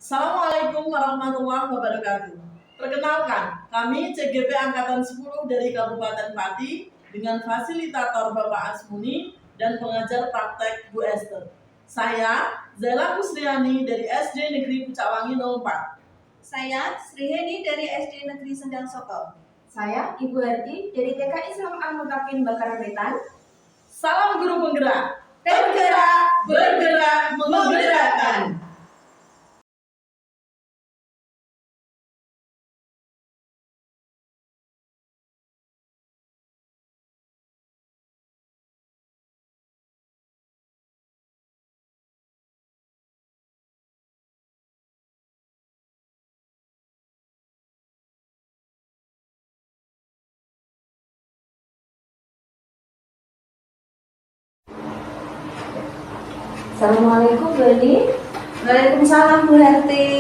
Assalamualaikum warahmatullahi wabarakatuh. Perkenalkan, kami CGP Angkatan 10 dari Kabupaten Pati dengan fasilitator Bapak Asmuni dan pengajar praktek Bu Esther. Saya Zaila Kusriani dari SD Negeri Pucakwangi 04. Saya Sri Heni dari SD Negeri Sendang Sokol. Saya Ibu Harti dari TK Islam Al-Mutakin Bakaran Wetan. Salam guru penggerak, tergerak, bergerak, menggerakkan. Assalamualaikum Bu Eni. Waalaikumsalam Bu Harti.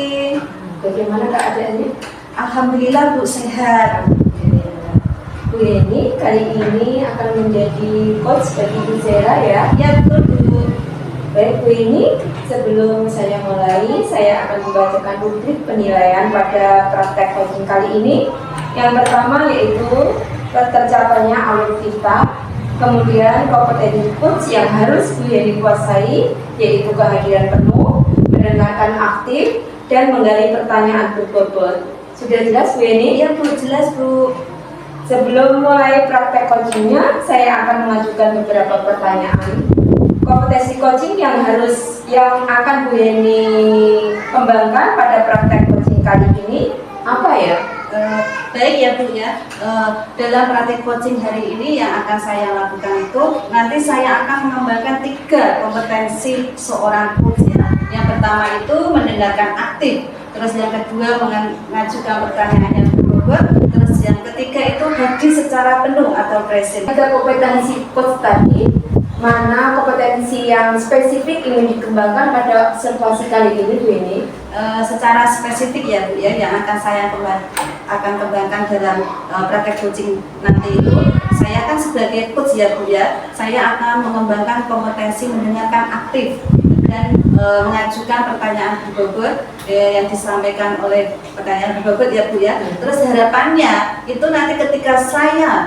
Bagaimana keadaannya? Alhamdulillah Bu sehat. Bu Eni kali ini akan menjadi coach bagi Bu Zera ya. Ya betul Bu. Baik Bu Eni, sebelum saya mulai, saya akan membacakan rubrik penilaian pada praktek coaching kali ini. Yang pertama yaitu tercapainya alutsista. Kemudian kompetensi coach yang harus Bu Yeni kuasai, yaitu kehadiran penuh, mendengarkan aktif, dan menggali pertanyaan berbobot. Sudah jelas Bu Yeni? Ya Bu, jelas Bu. Sebelum mulai praktek coachingnya, saya akan mengajukan beberapa pertanyaan. Kompetensi coaching yang akan Bu Yeni kembangkan pada praktek coaching kali ini apa ya? Baik ya Bu ya. Dalam praktik coaching hari ini yang akan saya lakukan itu nanti saya akan mengembangkan 3 kompetensi seorang coach ya. Yang pertama itu mendengarkan aktif, terus yang kedua mengajukan pertanyaan yang berbobot, terus yang ketiga itu hadir secara penuh atau present. Ada kompetensi coach tadi, mana kompetensi yang spesifik ingin dikembangkan pada observasi kali ini Bu Yeni? Secara spesifik ya Bu ya, yang akan saya kembangkan dalam praktek coaching nanti itu, saya kan sebagai coach ya Bu ya, saya akan mengembangkan kompetensi mendengarkan aktif dan mengajukan pertanyaan berbobot yang disampaikan oleh pertanyaan berbobot ya Bu ya. Terus harapannya itu nanti ketika saya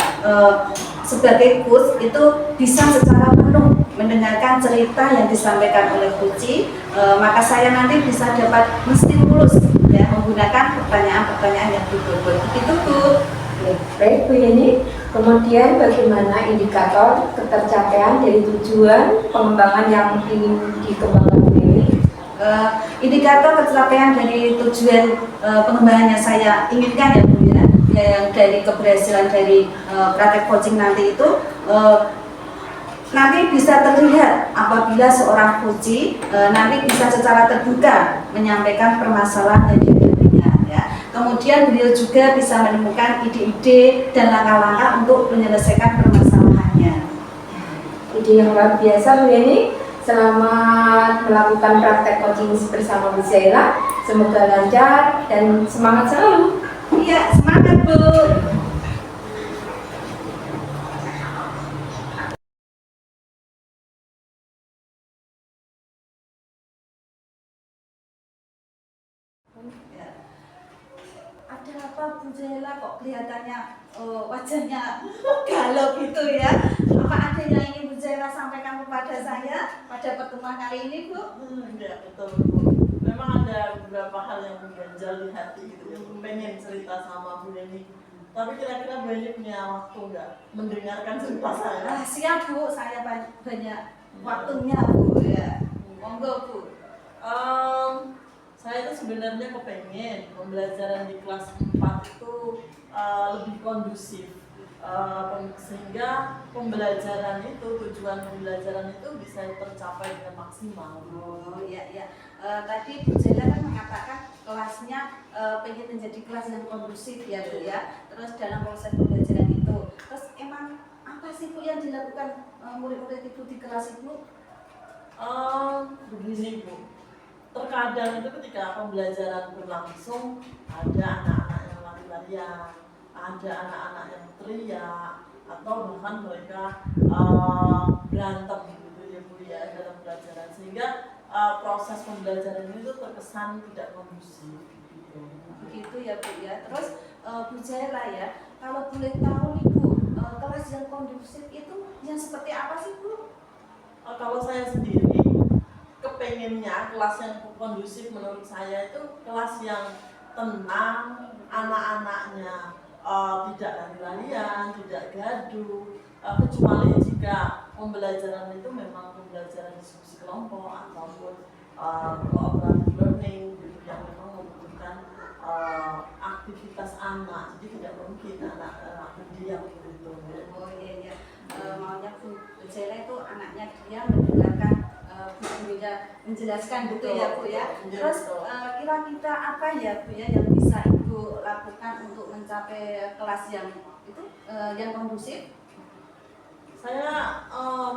sebagai coach itu bisa secara penuh mendengarkan cerita yang disampaikan oleh coach, maka saya nanti bisa dapat menstimulus ya menggunakan pertanyaan-pertanyaan yang berbobot. Itu Bu. Baik Bu Yeni, kemudian bagaimana indikator ketercapaian dari tujuan pengembangan yang ingin dikembangkan Bu Yeni? Indikator ketercapaian dari tujuan pengembangan yang saya inginkan ya Bu ya, yang dari keberhasilan dari praktek coaching nanti itu nanti bisa terlihat apabila seorang coach nanti bisa secara terbuka menyampaikan permasalahan yang dihadapinya ya. Kemudian beliau juga bisa menemukan ide-ide dan langkah-langkah untuk menyelesaikan permasalahannya. Ide yang luar biasa Bu Yeni. Selamat melakukan praktek coaching bersama Bu Zaila. Semoga lancar dan semangat selalu. Iya, semangat Bu. Ya. Ada apa Bu Zaila kok kelihatannya wajahnya galau gitu ya? Apa ada yang ingin Bu Zaila sampaikan kepada saya pada pertemuan kali ini Bu? Ya betul Bu. Memang ada beberapa hal yang mengganjal di hati gitu ya. Pengen cerita sama Bu Yeni. Tapi kira-kira Bu Yeni punya waktu nggak mendengarkan cerita saya? Siap Bu, saya banyak waktunya Bu ya. Monggo Bu. Saya itu sebenarnya kepengen pembelajaran di kelas 4 itu lebih kondusif, sehingga pembelajaran itu, tujuan pembelajaran itu bisa tercapai dengan maksimal. Oh iya iya. Tadi Bu Zaila kan mengatakan kelasnya pengen menjadi kelas yang kondusif ya Bu ya. Terus dalam proses pembelajaran itu, terus emang apa sih Bu yang dilakukan murid-murid itu di kelas itu? Begini Bu, terkadang itu ketika pembelajaran berlangsung ada anak-anak yang lari-larian, ada anak-anak yang teriak, atau bahkan mereka berantem gitu ya Bu ya dalam pelajaran, sehingga proses pembelajaran itu terkesan tidak kondusif gitu. Begitu ya Bu ya. Terus Bu Zaira ya, kalau boleh tahu nih Bu, kelas yang kondusif itu yang seperti apa sih Bu? Kalau saya sendiri kepengennya kelas yang kondusif menurut saya itu kelas yang tenang, anak-anaknya tidak lari-larian, tidak gaduh, kecuali jika pembelajaran itu memang pembelajaran diskusi kelompok ataupun cooperative learning gitu, yang memang membutuhkan aktivitas anak, jadi tidak mungkin anak-anak berdiam gitu. Oh iya iya, maunya Bu Zaira itu anaknya dia mendengarkan Bu gurunya menjelaskan gitu ya Bu ya. Terus kira-kira apa ya Bu ya yang bisa Ibu lakukan untuk mencapai kelas yang itu yang kondusif? Saya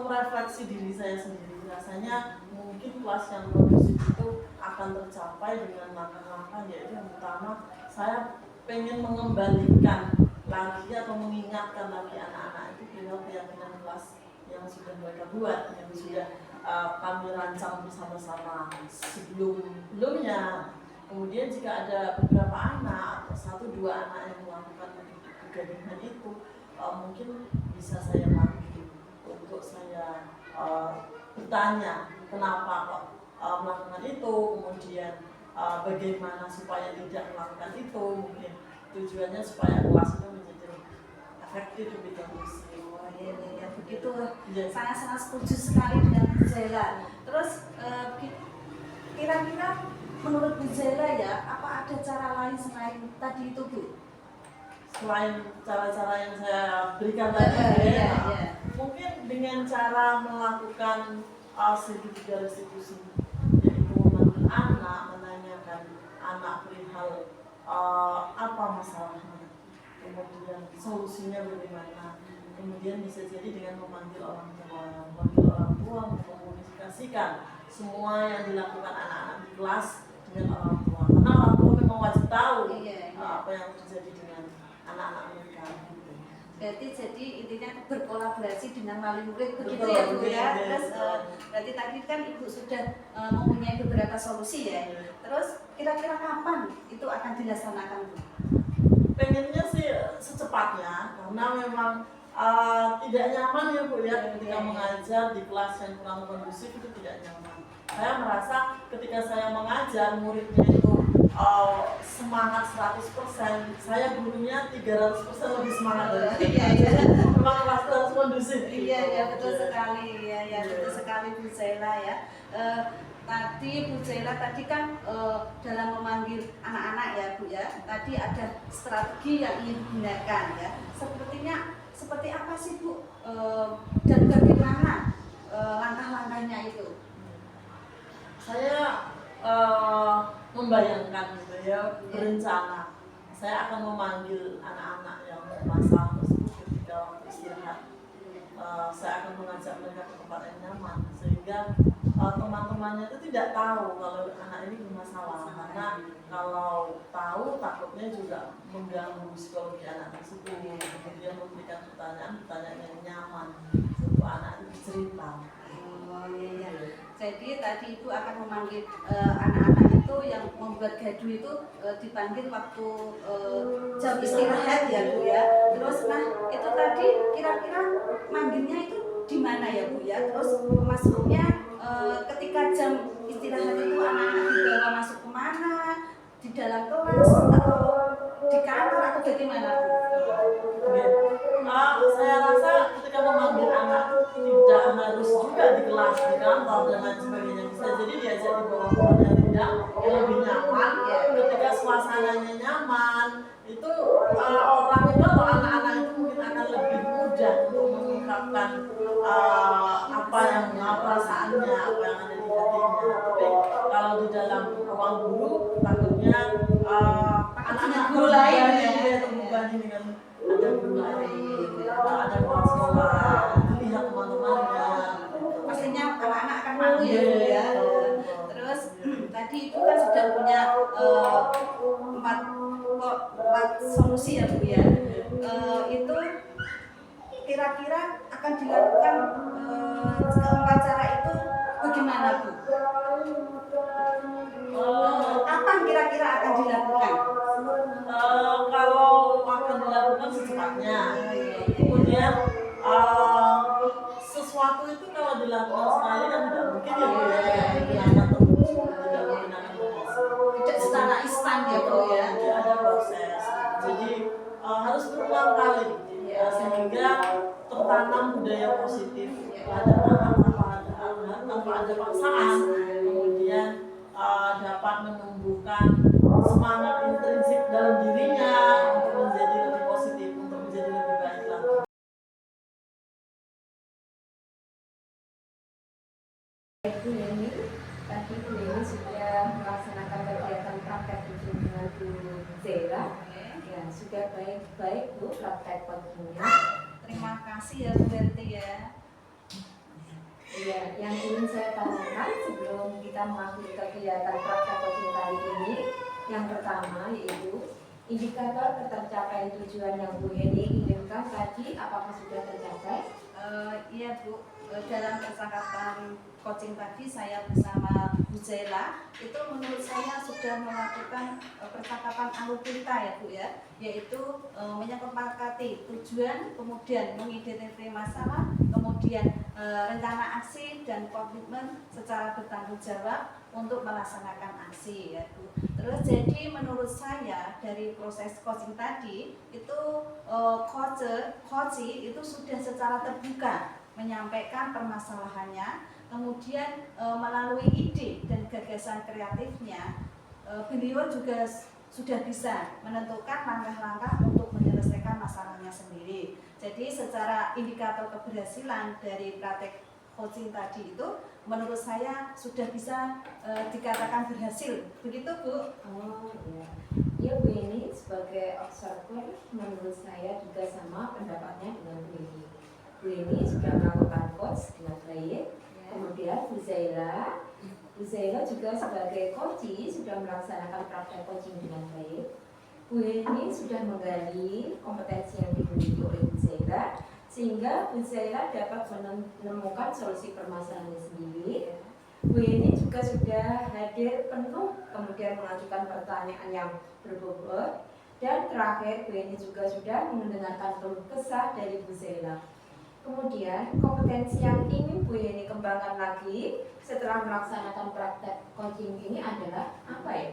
merefleksi diri saya sendiri, rasanya mungkin kelas yang kondusif itu akan tercapai dengan langkah-langkah, yaitu yang pertama saya pengen mengembalikan lagi atau mengingatkan lagi anak-anak itu perihal keyakinan kelas yang sudah mereka buat, yang sudah kami rancang bersama-sama sebelumnya. Kemudian jika ada beberapa anak atau 1-2 anak yang melakukan kegaduhan itu, mungkin bisa saya panggil untuk saya bertanya kenapa kok melakukan itu, kemudian bagaimana supaya tidak melakukan itu. Mungkin tujuannya supaya kelas itu menjadi efektif, lebih kondusif. Ya, begitu. Yes. Saya sangat setuju sekali dengan Bu Zaira. Terus kira-kira menurut Bu Zaira ya, apa ada cara lain selain tadi itu Bu? Selain cara-cara yang saya berikan tadi, mungkin dengan cara melakukan segitiga restitusi, yaitu memanggil anak, menanyakan anak perihal apa masalahnya, kemudian solusinya bagaimana. Kemudian bisa jadi dengan memanggil orang tua, mengkomunikasikan semua yang dilakukan anak-anak di kelas dengan orang tua. Karena orang tua memang wajib tahu apa yang terjadi dengan anak-anak mereka. Gitu. Berarti jadi intinya berkolaborasi dengan wali murid begitu Betul, ya Bu ya. betul. Terus berarti tadi kan Ibu sudah mempunyai beberapa solusi ya. Terus kira-kira kapan itu akan dilaksanakan Bu? Pengennya sih secepatnya, karena memang tidak nyaman ya Bu ya ketika mengajar di kelas yang kurang kondusif, itu tidak nyaman. Saya merasa ketika saya mengajar muridnya itu semangat 100%, saya gurunya 300% lebih semangat dari memang kelas harus kondusif. Iya betul sekali ya betul sekali Bu Zaira ya. Tadi Bu Zaira tadi kan dalam memanggil anak-anak ya Bu ya, tadi ada strategi yang ingin digunakan ya. Seperti apa sih Bu dan bagaimana langkah-langkahnya itu? Saya membayangkan gitu ya, berencana saya akan memanggil anak-anak yang bermasalah tersebut ketika waktu istirahat. Saya akan mengajak mereka ke tempat yang nyaman sehingga teman-temannya itu tidak tahu kalau anak ini bermasalah, karena kalau tahu takutnya juga mengganggu psikologi anak tersebut. Kemudian memberikan pertanyaan yang nyaman untuk anak itu bercerita. Oh iya. Jadi tadi Ibu akan memanggil anak-anak itu yang membuat gaduh itu dipanggil waktu jam istirahat ya Bu ya. Terus itu tadi kira-kira manggilnya itu di mana ya Bu ya? Terus masuknya ketika jam istirahat itu anak-anak dibawa masuk kemana? Di dalam kelas atau di kantor atau bagaimana Bu? Saya rasa ketika memanggil anak tidak harus juga di kelas, di kantor dan lain sebagainya. Bisa jadi diajak di bawah pohon yang rindang yang lebih nyaman. Ketika suasananya nyaman, itu orang itu atau anak-anak itu mungkin akan lebih mudah untuk mengungkapkan perasaannya, apa yang ada di hatinya. Tapi kalau di dalam ruang guru, takutnya anak-anak guru lain terbebani dengan ada guru lain, ada kepala sekolah, lihat teman-temannya. Pastinya anak-anak akan malu ya Bu ya. Terus tadi itu kan sudah punya empat solusi ya Bu ya. Itu kira-kira akan dilakukan keempat cara itu bagaimana Bu? dilakukan sekali kan tidak mungkin ya Bu ya, tidak menggunakan terus, tidak menggunakan bahasa. Tidak secara instan ya Bu ya. Tidak ada proses. Jadi harus berulang kali sehingga tertanam budaya positif. Ada tanpa ada paksaan, kemudian dapat menumbuhkan semangat intrinsik dalam dirinya untuk menjadi lebih positif, untuk menjadi lebih baik lagi. Bu Yeni, tadi Bu Yeni sudah melaksanakan kegiatan praktek coaching dengan Bu Zera. Ya, sudah baik-baik Bu praktek coachingnya. Terima kasih ya Bu Berti ya. Ya, yang ingin saya tanyakan sebelum kita mengakhiri kegiatan praktek coaching kali ini, yang pertama yaitu indikator tercapaian tujuan yang Bu Yeni inginkan tadi apakah sudah tercapai? Iya Bu, dalam percakapan coaching tadi saya bersama Bu Zaila itu menurut saya sudah melakukan percakapan alutinta ya Bu ya, yaitu menyepakati tujuan, kemudian mengidentifikasi masalah, kemudian rencana aksi dan komitmen secara bertanggung jawab untuk melaksanakan aksi ya Bu. Terus jadi menurut saya dari proses coaching tadi itu coach itu sudah secara terbuka menyampaikan permasalahannya, kemudian melalui ide dan gagasan kreatifnya beliau juga sudah bisa menentukan langkah-langkah untuk menyelesaikan masalahnya sendiri. Jadi secara indikator keberhasilan dari praktek coaching tadi itu menurut saya sudah bisa dikatakan berhasil. Begitu Bu? Oh iya. Ya Bu Yeni sebagai observer menurut saya juga sama pendapatnya dengan Bu Yeni. Bu Yeni sudah melakukan coach dengan baik. Kemudian Bu Zaila juga sebagai coach sudah melaksanakan praktek coaching dengan baik. Bu Yeni sudah menggali kompetensi yang dimiliki oleh Bu Zaila sehingga Bu Zaila dapat menemukan solusi permasalahannya sendiri. Bu Yeni juga sudah hadir penuh, kemudian mengajukan pertanyaan yang berbobot, dan terakhir Bu Yeni juga sudah mendengarkan keluh kesah dari Bu Zaila. Kemudian kompetensi yang ingin Bu Yeni kembangkan lagi setelah melaksanakan praktek coaching ini adalah apa ya?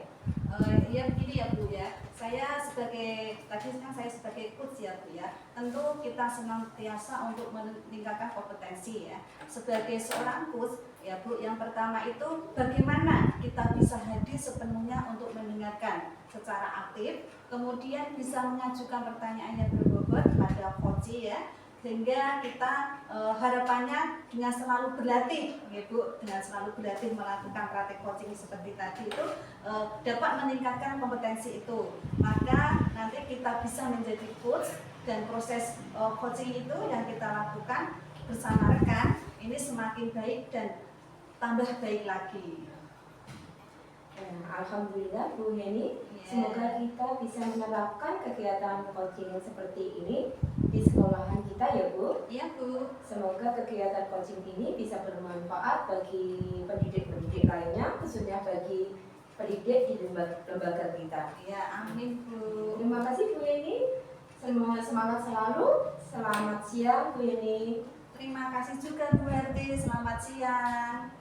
Ya begini ya Bu ya, saya sebagai tadi kan saya sebagai coach ya Bu ya, tentu kita senantiasa untuk meningkatkan kompetensi ya. Sebagai seorang coach ya Bu, yang pertama itu bagaimana kita bisa hadir sepenuhnya untuk mendengarkan secara aktif, kemudian bisa mengajukan pertanyaan yang berbobot pada coach ya, sehingga kita harapannya dengan selalu berlatih ya Bu, dengan selalu berlatih melakukan praktek coaching seperti tadi itu dapat meningkatkan kompetensi itu, maka nanti kita bisa menjadi coach dan proses coaching itu yang kita lakukan bersama rekan ini semakin baik dan tambah baik lagi. Alhamdulillah Bu Yeni, semoga kita bisa menerapkan kegiatan coaching seperti ini di sekolahan kita ya Bu. Iya Bu. Semoga kegiatan coaching ini bisa bermanfaat bagi pendidik-pendidik lainnya, khususnya bagi pendidik di lembaga kita. Ya, amin Bu. Terima kasih Bu Yeni. Semangat selalu. Selamat siang Bu Yeni. Terima kasih juga Bu Herti. Selamat siang.